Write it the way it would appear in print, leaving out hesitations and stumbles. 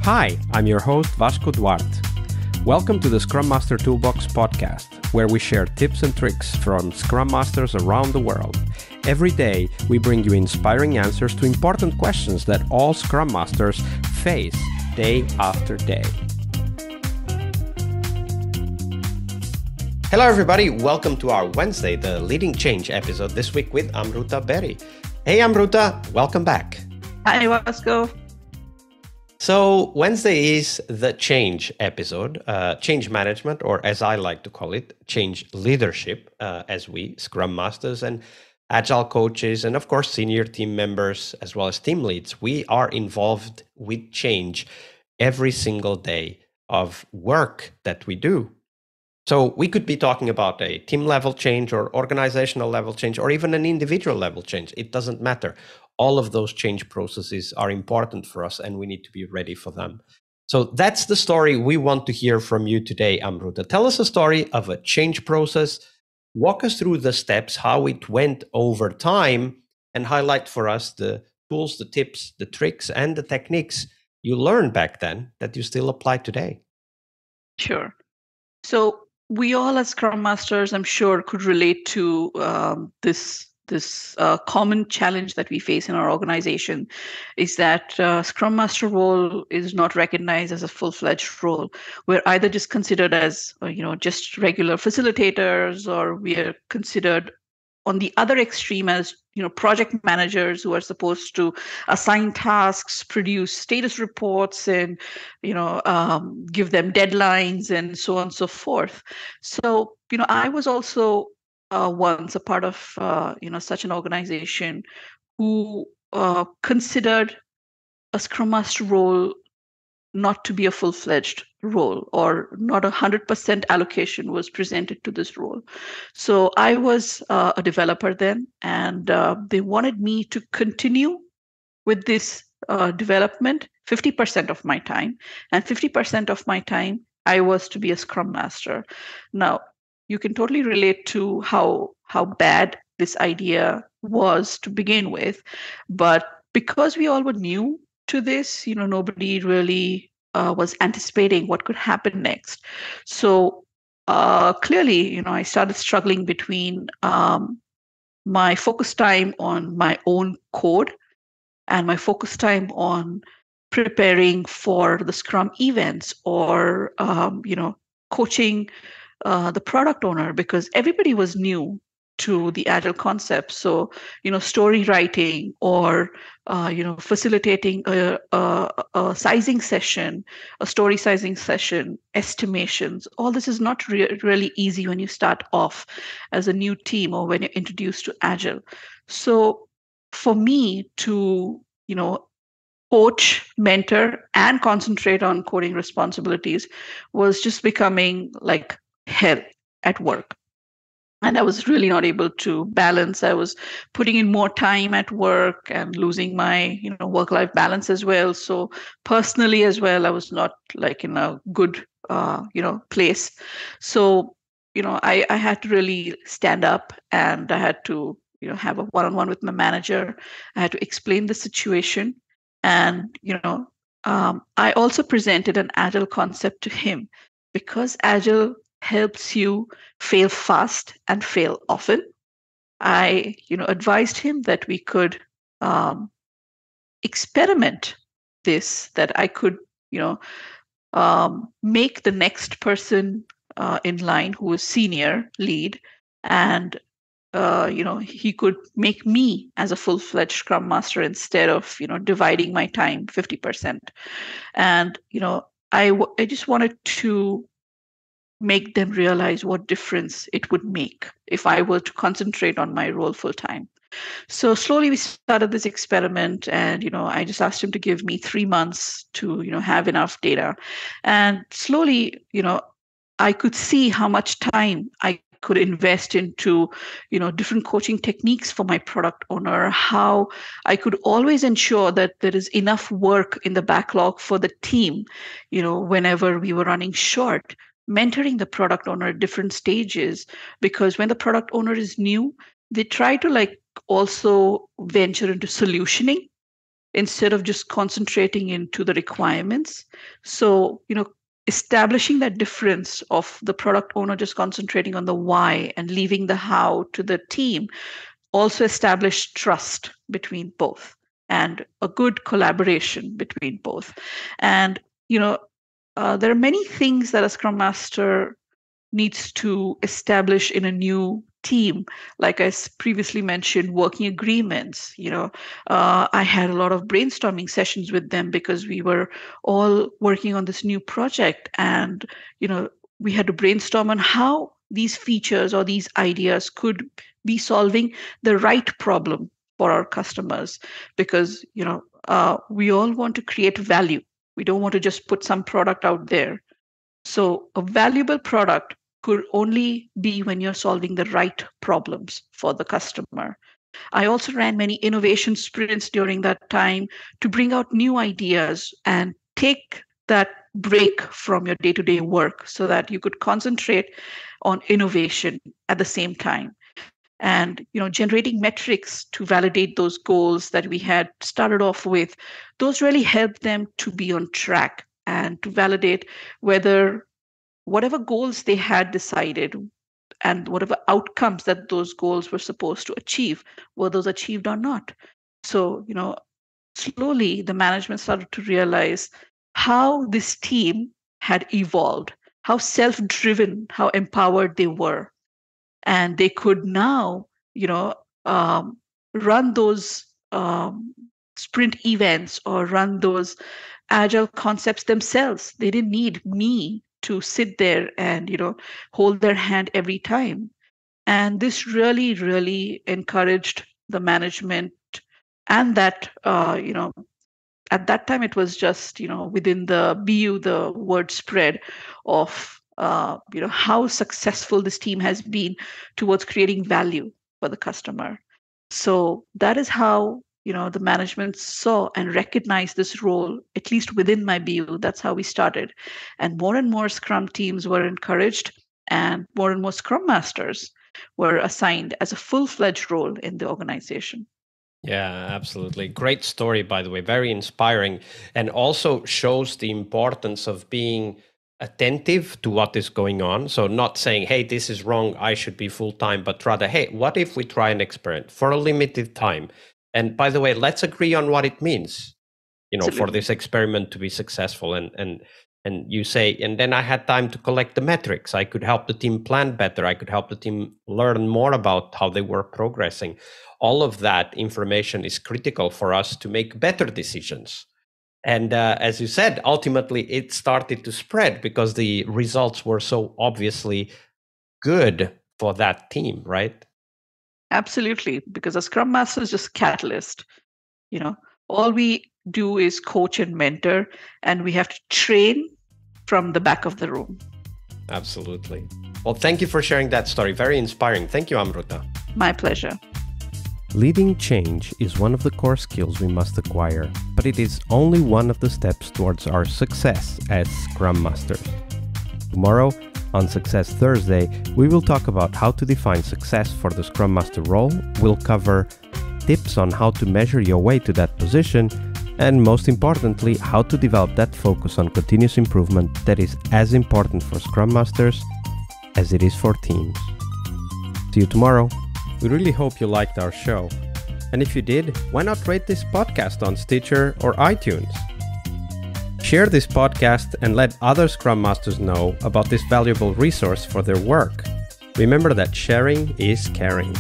Hi, I'm your host Vasco Duarte. Welcome to the Scrum Master Toolbox podcast, where we share tips and tricks from Scrum Masters around the world. Every day, we bring you inspiring answers to important questions that all Scrum Masters face day after day. Hello, everybody. Welcome to our Wednesday, the Leading Change episode this week with Amruta Beri. Hey, Amruta, welcome back. Hi, Vasco. So Wednesday is the change episode, change management, or as I like to call it, change leadership, as we Scrum Masters and Agile coaches, and of course, senior team members, as well as team leads, we are involved with change every single day of work that we do. So we could be talking about a team level change or organizational level change, or even an individual level change. It doesn't matter. All of those change processes are important for us and we need to be ready for them. So that's the story we want to hear from you today, Amruta. Tell us a story of a change process. Walk us through the steps, how it went over time, and highlight for us the tools, the tips, the tricks, and the techniques you learned back then that you still apply today. Sure. So we all as Scrum Masters, I'm sure, could relate to this common challenge that we face in our organization is that Scrum Master role is not recognized as a full-fledged role. We're either just considered as, just regular facilitators, or we are considered on the other extreme as project managers who are supposed to assign tasks, produce status reports, and give them deadlines and so on and so forth. So I was also once a part of such an organization who considered a Scrum Master role not to be a full-fledged role, or not 100% allocation was presented to this role. So I was a developer then, and they wanted me to continue with this development 50% of my time, and 50% of my time I was to be a Scrum Master. Now, you can totally relate to how bad this idea was to begin with, but because we all were new to this, nobody really was anticipating what could happen next. So clearly, I started struggling between my focus time on my own code and my focus time on preparing for the Scrum events, or coaching the product owner, because everybody was new to the agile concept. So story writing, or facilitating a sizing session, a story sizing session, estimations, all this is not really easy when you start off as a new team or when you're introduced to agile. So for me to coach, mentor, and concentrate on coding responsibilities was just becoming like hell at work. And I was really not able to balance. I was putting in more time at work and losing my work-life balance as well. So personally as well, I was not like in a good place. So I had to really stand up, and I had to have a one-on-one with my manager. I had to explain the situation, and I also presented an agile concept to him, because agile helps you fail fast and fail often. I advised him that we could experiment this, that I could make the next person in line who is senior lead, and he could make me as a full-fledged Scrum Master instead of dividing my time 50%. And I just wanted to make them realize what difference it would make if I were to concentrate on my role full time. So slowly we started this experiment, and I just asked him to give me 3 months to have enough data, and slowly I could see how much time I could invest into different coaching techniques for my product owner, how I could always ensure that there is enough work in the backlog for the team whenever we were running short, mentoring the product owner at different stages, because when the product owner is new, they try to also venture into solutioning instead of just concentrating into the requirements. So, establishing that difference of the product owner just concentrating on the why and leaving the how to the team also established trust between both and a good collaboration between both. And, there are many things that a Scrum Master needs to establish in a new team. Like I previously mentioned, working agreements. I had a lot of brainstorming sessions with them because we were all working on this new project, and we had to brainstorm on how these features or these ideas could be solving the right problem for our customers, because we all want to create value. We don't want to just put some product out there. So a valuable product could only be when you're solving the right problems for the customer. I also ran many innovation sprints during that time to bring out new ideas and take that break from your day-to-day work so that you could concentrate on innovation at the same time. And generating metrics to validate those goals that we had started off with, those really helped them to be on track and to validate whether whatever goals they had decided and whatever outcomes that those goals were supposed to achieve, were those achieved or not. So, slowly the management started to realize how this team had evolved, how self-driven, how empowered they were. And they could now, run those sprint events or run those agile concepts themselves. They didn't need me to sit there and hold their hand every time. And this really, really encouraged the management, and that at that time it was just within the BU the word spread of how successful this team has been towards creating value for the customer. So that is how the management saw and recognized this role, at least within my BU. That's how we started. And more Scrum teams were encouraged, and more Scrum Masters were assigned as a full-fledged role in the organization. Yeah, absolutely. Great story, by the way, very inspiring, and also shows the importance of being attentive to what is going on. So not saying, hey, this is wrong, I should be full-time, but rather, hey, what if we try an experiment for a limited time? And by the way, let's agree on what it means, for this experiment to be successful. And you say, and then I had time to collect the metrics. I could help the team plan better. I could help the team learn more about how they were progressing. All of that information is critical for us to make better decisions. And as you said, ultimately, it started to spread because the results were so obviously good for that team, right? Absolutely, because a Scrum Master is just catalyst. All we do is coach and mentor, and we have to train from the back of the room. Absolutely. Well, thank you for sharing that story. Very inspiring. Thank you, Amruta. My pleasure. Leading change is one of the core skills we must acquire, but it is only one of the steps towards our success as Scrum Masters. Tomorrow, on Success Thursday, we will talk about how to define success for the Scrum Master role. We'll cover tips on how to measure your way to that position, and most importantly, how to develop that focus on continuous improvement that is as important for Scrum Masters as it is for teams. See you tomorrow. We really hope you liked our show. And if you did, why not rate this podcast on Stitcher or iTunes? Share this podcast and let other Scrum Masters know about this valuable resource for their work. Remember that sharing is caring.